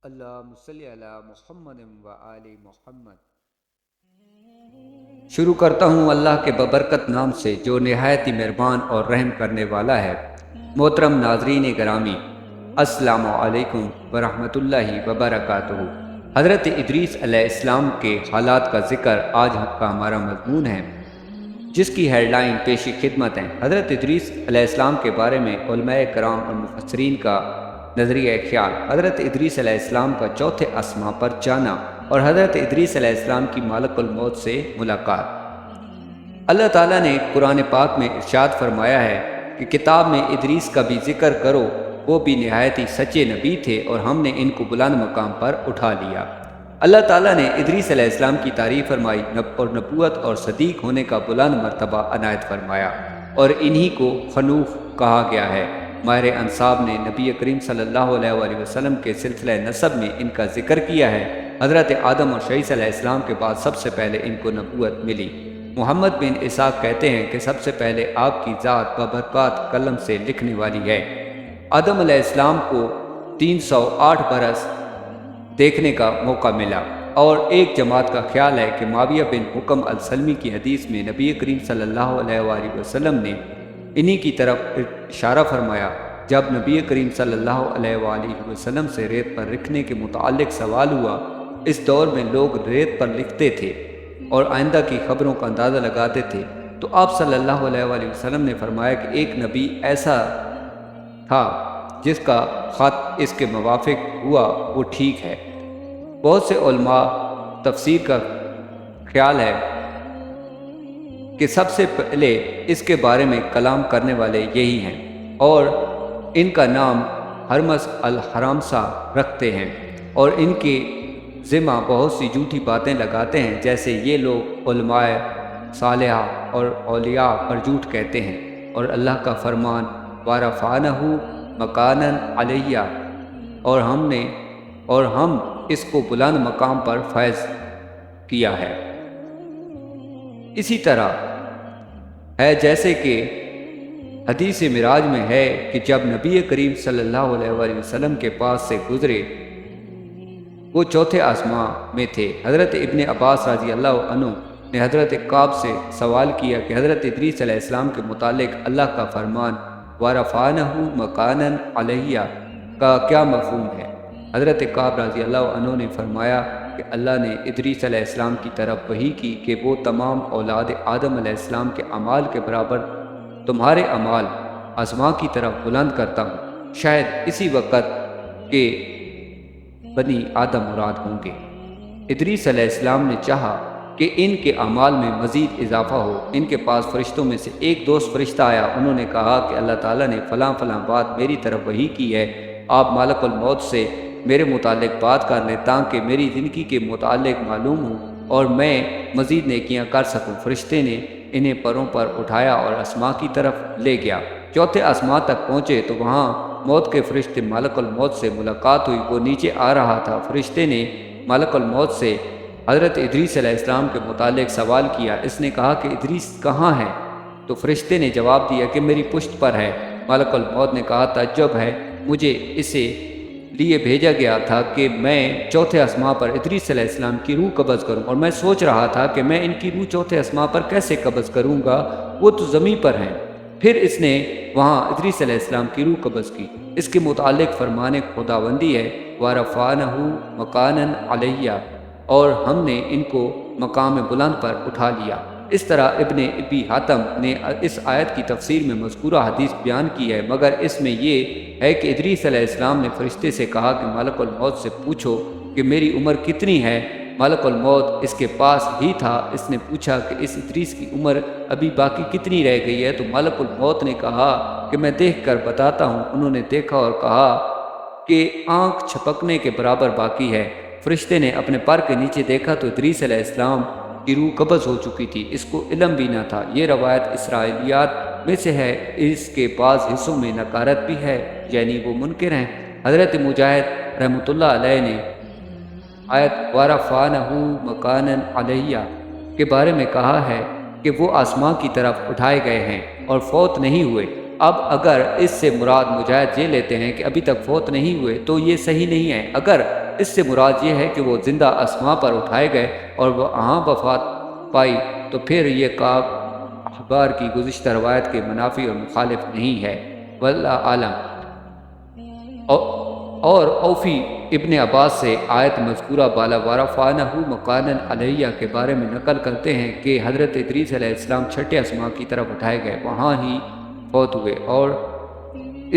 اللہم صلی علی محمد و آل محمد۔ شروع کرتا ہوں اللہ کے ببرکت نام سے جو نہایت ہی مہربان اور رحم کرنے والا ہے۔ محترم ناظرین گرامی، السلام علیکم ورحمۃ اللہ وبرکاتہ۔ حضرت ادریس علیہ السلام کے حالات کا ذکر آج کا ہمارا مضمون ہے، جس کی ہیڈ لائن پیشی خدمت ہیں۔ حضرت ادریس علیہ السلام کے بارے میں علماء کرام اور مفسرین کا نظریہ خیال: حضرت ادریس علیہ السلام کا چوتھے آسماں پر جانا اور حضرت ادریس علیہ السلام کی ملک الموت سے ملاقات۔ اللہ تعالیٰ نے قرآن پاک میں ارشاد فرمایا ہے کہ کتاب میں ادریس کا بھی ذکر کرو، وہ بھی نہایت ہی سچے نبی تھے اور ہم نے ان کو بلند مقام پر اٹھا لیا۔ اللہ تعالیٰ نے ادریس علیہ السلام کی تعریف فرمائی اور نبوت اور صدیق ہونے کا بلند مرتبہ عنایت فرمایا، اور انہی کو خنوف کہا گیا ہے۔ ماہر انصاب نے نبی کریم صلی اللہ علیہ وآلہ وسلم کے سلسلہ نسب میں ان کا ذکر کیا ہے۔ حضرت آدم اور شیس علیہ السلام کے بعد سب سے پہلے ان کو نبوت ملی۔ محمد بن اسحاق کہتے ہیں کہ سب سے پہلے آپ کی ذات ببرکات قلم سے لکھنے والی ہے۔ آدم علیہ السلام کو 308 برس دیکھنے کا موقع ملا، اور ایک جماعت کا خیال ہے کہ معاویہ بن حکم السلمی کی حدیث میں نبی کریم صلی اللہ علیہ وآلہ وسلم نے انہی کی طرف اشارہ فرمایا جب نبی کریم صلی اللہ علیہ وآلہ وسلم سے ریت پر لکھنے کے متعلق سوال ہوا۔ اس دور میں لوگ ریت پر لکھتے تھے اور آئندہ کی خبروں کا اندازہ لگاتے تھے، تو آپ صلی اللہ علیہ وآلہ وسلم نے فرمایا کہ ایک نبی ایسا تھا جس کا خط اس کے موافق ہوا، وہ ٹھیک ہے۔ بہت سے علماء تفسیر کا خیال ہے کہ سب سے پہلے اس کے بارے میں کلام کرنے والے یہی ہیں، اور ان کا نام ہرمس الحرامسا رکھتے ہیں، اور ان کے ذمہ بہت سی جھوٹی باتیں لگاتے ہیں، جیسے یہ لوگ علماء صالحہ اور اولیاء پر جھوٹ کہتے ہیں، اور اللہ کا فرمان وَرَفَعْنَهُ مَكَانًا عَلِيًّا، اور ہم اس کو بلند مقام پر فیض کیا ہے۔ اسی طرح ہے جیسے کہ حدیث معراج میں ہے کہ جب نبی کریم صلی اللہ علیہ وآلہ وسلم کے پاس سے گزرے، وہ چوتھے آسماں میں تھے۔ حضرت ابن عباس رضی اللہ عنہ نے حضرت کعب سے سوال کیا کہ حضرت ادریس علیہ السلام کے متعلق اللہ کا فرمان وَرَفَعْنَهُ مَكَانًا عَلِيًّا کا کیا مفہوم ہے؟ حضرت کعب رضی اللہ عنہ نے فرمایا کہ اللہ نے ادریس علیہ السلام کی طرف وحی کی کہ وہ تمام اولاد آدم علیہ السلام کے اعمال کے برابر تمہارے اعمال آسماں کی طرف بلند کرتا ہوں، شاید اسی وقت کہ بنی آدم مراد ہوں گے۔ ادریس علیہ السلام نے چاہا کہ ان کے اعمال میں مزید اضافہ ہو۔ ان کے پاس فرشتوں میں سے ایک دوست فرشتہ آیا، انہوں نے کہا کہ اللہ تعالیٰ نے فلاں فلاں بات میری طرف وحی کی ہے، آپ ملک الموت سے میرے متعلق بات کر لیں تاکہ میری زندگی کے متعلق معلوم ہو اور میں مزید نیکیاں کر سکوں۔ فرشتے نے انہیں پروں پر اٹھایا اور آسماں کی طرف لے گیا۔ چوتھے آسماں تک پہنچے تو وہاں موت کے فرشتے ملک الموت سے ملاقات ہوئی۔ وہ نیچے آ رہا تھا۔ فرشتے نے ملک الموت سے حضرت ادریس علیہ السلام کے متعلق سوال کیا۔ اس نے کہا کہ ادریس کہاں ہے؟ تو فرشتے نے جواب دیا کہ میری پشت پر ہے۔ ملک الموت نے کہا تعجب ہے، مجھے اسے لیے بھیجا گیا تھا کہ میں چوتھے آسماں پر ادریس علیہ السلام کی روح قبض کروں، اور میں سوچ رہا تھا کہ میں ان کی روح چوتھے آسماں پر کیسے قبض کروں گا، وہ تو زمین پر ہیں۔ پھر اس نے وہاں ادریس علیہ السلام کی روح قبض کی۔ اس کے متعلق فرمان خداوندی ہے وَرَفَعْنَهُ مَكَانًا عَلِيًّا، اور ہم نے ان کو مقام بلند پر اٹھا لیا۔ اس طرح ابن ابی حاتم نے اس آیت کی تفسیر میں مذکورہ حدیث بیان کی ہے، مگر اس میں یہ ہے کہ ادریس علیہ السلام نے فرشتے سے کہا کہ ملک الموت سے پوچھو کہ میری عمر کتنی ہے۔ ملک الموت اس کے پاس ہی تھا۔ اس نے پوچھا کہ اس ادریس کی عمر ابھی باقی کتنی رہ گئی ہے، تو ملک الموت نے کہا کہ میں دیکھ کر بتاتا ہوں۔ انہوں نے دیکھا اور کہا کہ آنکھ چھپکنے کے برابر باقی ہے۔ فرشتے نے اپنے پر کے نیچے دیکھا تو ادریس علیہ السلام کی روح قبض ہو چکی تھی۔ اس کو علم بھی نہ تھا۔ یہ روایت اسرائیلیات میں سے ہے۔ اس کے بعض حصوں میں نکارت بھی ہے، یعنی وہ منکر ہیں۔ حضرت مجاہد رحمۃ اللہ علیہ نے آیت وَرَفَعْنَهُ مَكَانًا عَلِيًّا کے بارے میں کہا ہے کہ وہ آسماں کی طرف اٹھائے گئے ہیں اور فوت نہیں ہوئے۔ اب اگر اس سے مراد مجاہد یہ لیتے ہیں کہ ابھی تک فوت نہیں ہوئے تو یہ صحیح نہیں ہے۔ اگر اس سے مراد یہ ہے کہ وہ زندہ اسما پر اٹھائے گئے اور وہ وہاں وفات پائی تو پھر یہ کعب احبار کی گزشتہ روایت کے منافی اور مخالف نہیں ہے، واللہ عالم۔ اور اوفی ابن عباس سے آیت مذکورہ بالا ورفعنہ مکانا علیہ کے بارے میں نقل کرتے ہیں کہ حضرت ادریس علیہ السلام چھٹے آسمان کی طرف اٹھائے گئے، وہاں ہی فوت ہوئے، اور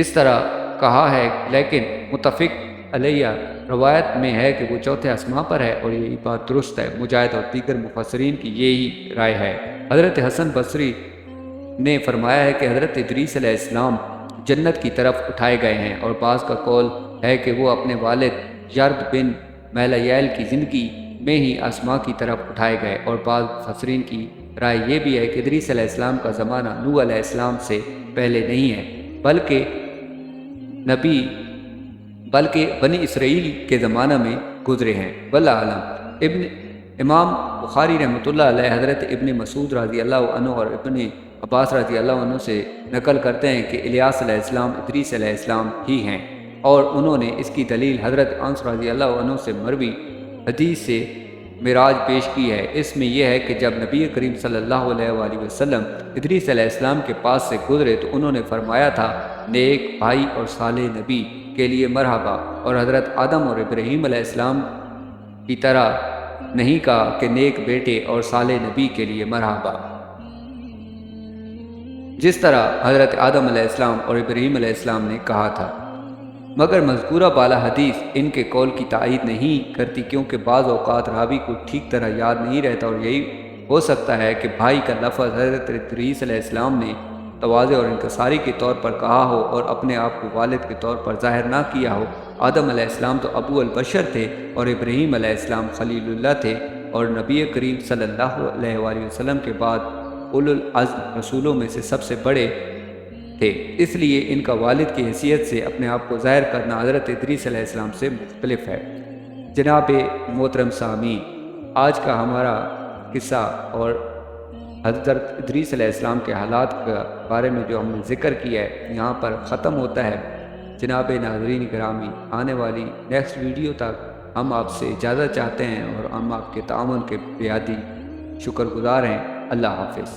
اس طرح کہا ہے، لیکن متفق علیہ روایت میں ہے کہ وہ چوتھے آسمان پر ہے، اور یہی بات درست ہے۔ مجاہد اور دیگر مفسرین کی یہی رائے ہے۔ حضرت حسن بصری نے فرمایا ہے کہ حضرت ادریس علیہ السلام جنت کی طرف اٹھائے گئے ہیں، اور بعض کا قول ہے کہ وہ اپنے والد یرد بن میلایل کی زندگی میں ہی آسماں کی طرف اٹھائے گئے، اور بعض مفسرین کی رائے یہ بھی ہے کہ ادریس علیہ السلام کا زمانہ نوح علیہ السلام سے پہلے نہیں ہے، بلکہ بنی اسرائیل کے زمانہ میں گزرے ہیں، واللہ عالم۔ امام بخاری رحمۃ اللہ علیہ حضرت ابن مسعود رضی اللہ عنہ اور ابن عباس رضی اللہ عنہ سے نقل کرتے ہیں کہ الیاس علیہ السلام ادریس علیہ السلام ہی ہیں، اور انہوں نے اس کی دلیل حضرت انس رضی اللہ عنہ سے مروی حدیث سے معراج پیش کی ہے۔ اس میں یہ ہے کہ جب نبی کریم صلی اللہ علیہ وآلہ وسلم ادریس علیہ السلام کے پاس سے گزرے تو انہوں نے فرمایا تھا، نیک بھائی اور صالح نبی کے لیے مرحبا، اور حضرت آدم اور ابراہیم علیہ السلام کی طرح نہیں کہا کہ نیک بیٹے اور صالح نبی کے لیے مرحبا، جس طرح حضرت آدم علیہ السلام اور ابراہیم علیہ السلام نے کہا تھا۔ مگر مذکورہ بالا حدیث ان کے قول کی تائید نہیں کرتی، کیونکہ بعض اوقات راوی کو ٹھیک طرح یاد نہیں رہتا، اور یہی ہو سکتا ہے کہ بھائی کا لفظ حضرت ادریس علیہ السلام نے تواضع اور انکساری کے طور پر کہا ہو اور اپنے آپ کو والد کے طور پر ظاہر نہ کیا ہو۔ آدم علیہ السلام تو ابو البشر تھے، اور ابراہیم علیہ السلام خلیل اللہ تھے، اور نبی کریم صلی اللہ علیہ وآلہ وسلم کے بعد اولو العزم رسولوں میں سے سب سے بڑے تھے، اس لیے ان کا والد کی حیثیت سے اپنے آپ کو ظاہر کرنا حضرت ادریس علیہ السلام سے مختلف ہے۔ جناب محترم سامعین، آج کا ہمارا قصہ اور حضرت ادریس علیہ السلام کے حالات کے بارے میں جو ہم نے ذکر کیا ہے یہاں پر ختم ہوتا ہے۔ جناب ناظرین گرامی، آنے والی نیکسٹ ویڈیو تک ہم آپ سے اجازت چاہتے ہیں، اور ہم آپ کے تعاون کے بیادی شکر گزار ہیں۔ اللہ حافظ۔